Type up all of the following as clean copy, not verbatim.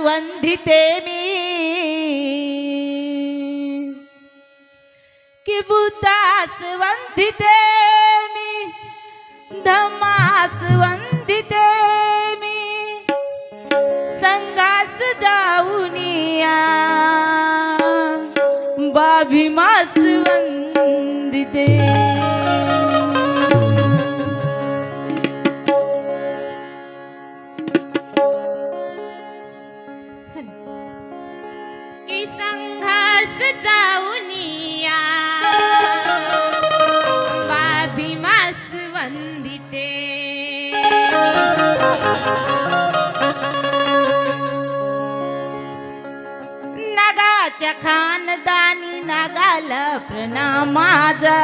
वंदिते मी कि बुद्धास वंदिते मी धम्मास वंदिते मी संघास जाऊनिया बाभीमास वंदिते की संघास जाऊनिया बाभीमास वंदिते नागाच्या खानदानी नागाला प्रणाम माझा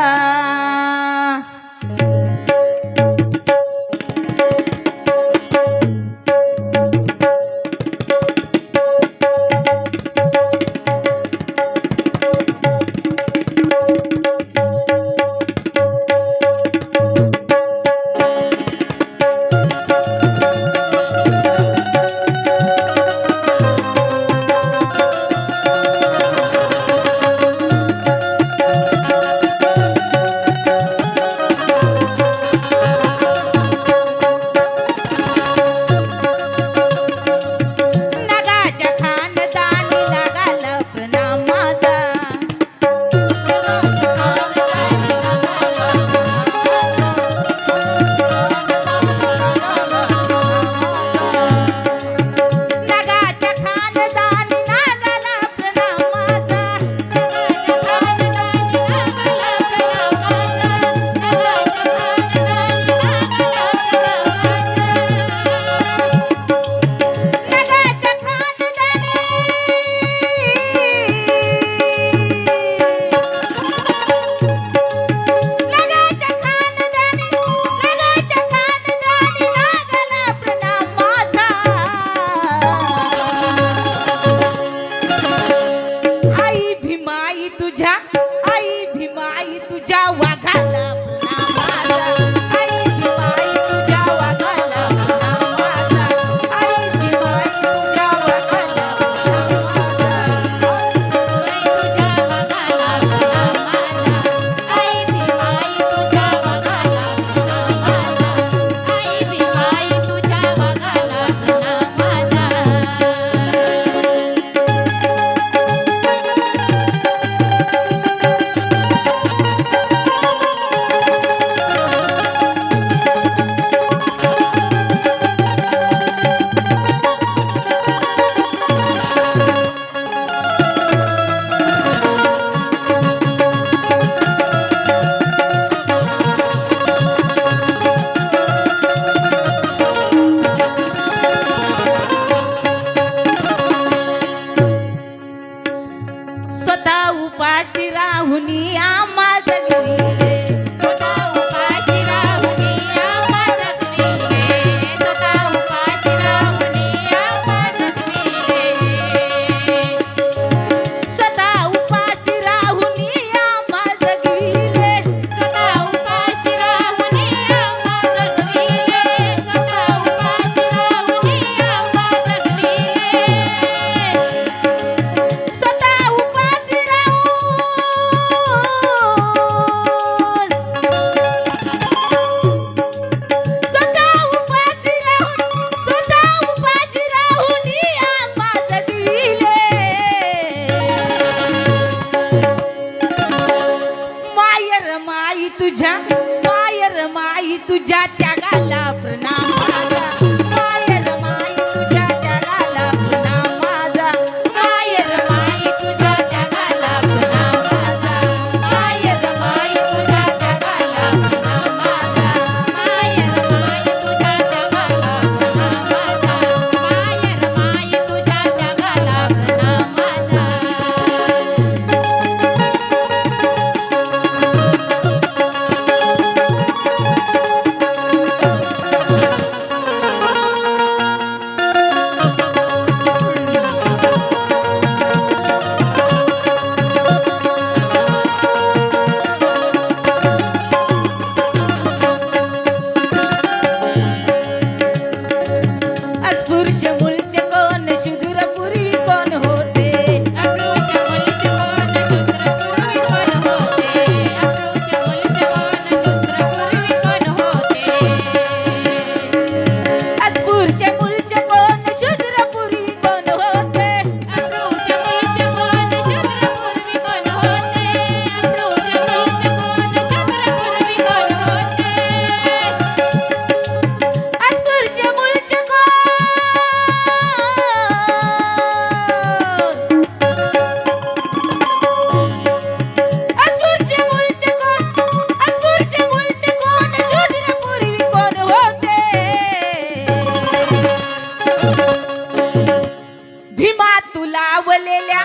लावलेल्या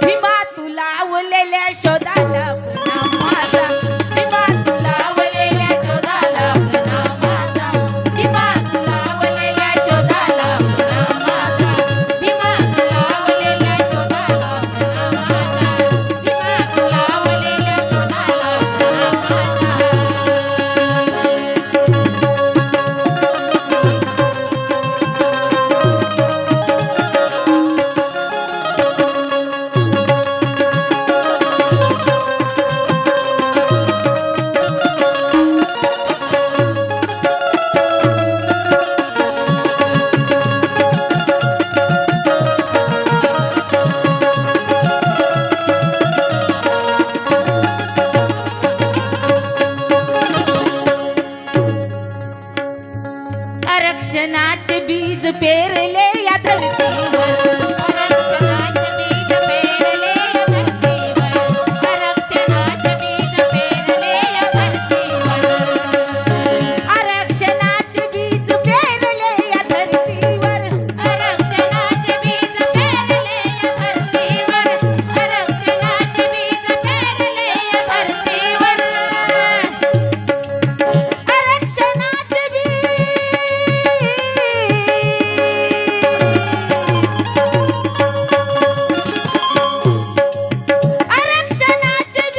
भीमा तू लावलेल्या शोधाला प्रणाम माझा भीमा तू लावलेल्या शोधाला प्रणाम माझा भीमा तू लावलेल्या शोधाला प्रणाम माझा भीमा तू लावलेल्या शोधाला प्रणाम माझा भीमा तू लावलेल्या शोधाला प्रणाम आरक्षणाचे बीज पेरले या धरतीवर आरक्षणाचे बीज पेरले या धरतीवर आरक्षणाचे बीज पेरले या धरतीवर आरक्षणाचे बीज पेरले या धरतीवर आरक्षणाचे बीज पेरले या धरतीवर आरक्षणाचे बीज पेरले या धरतीवर आरक्षणाचे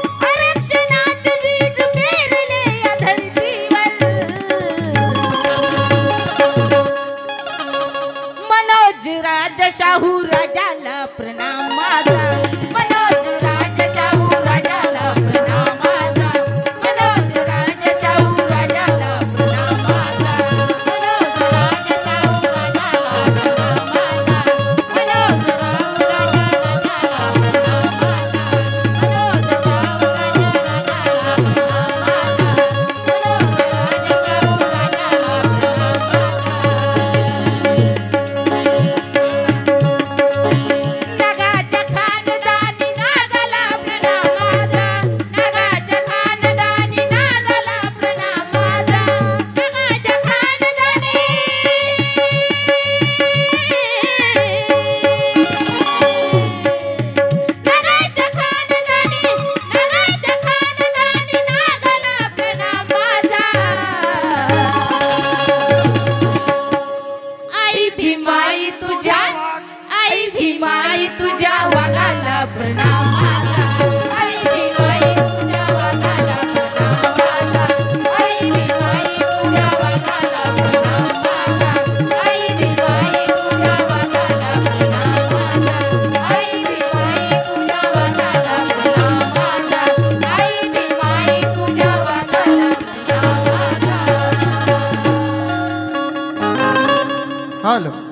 आरक्षणाचे बीज पेरले या धरतीवर मनोज राज शाहू राजाला प्रणाम माझा मनोज राज शाहू राजाला प्रणाम माझा मनोज राज शाहू राजाला प्रणाम माझा मनोज राज शाहू राजाला प्रणाम माझा मनोज राज राजाला प्रणाम माझा मनोज शाहू राजाला प्रणाम माझा मनोज राज शाहू राजाला नगाच्या खानदानी नागाला प्रणाम माझा नगाच्या खानदानी नागाला प्रणाम माझा नगाच्या खानदानी नगाच्या खानदानी नागाला प्रणाम माझा आई भीमाई तुझ्या वाघाला प्रणाम माझा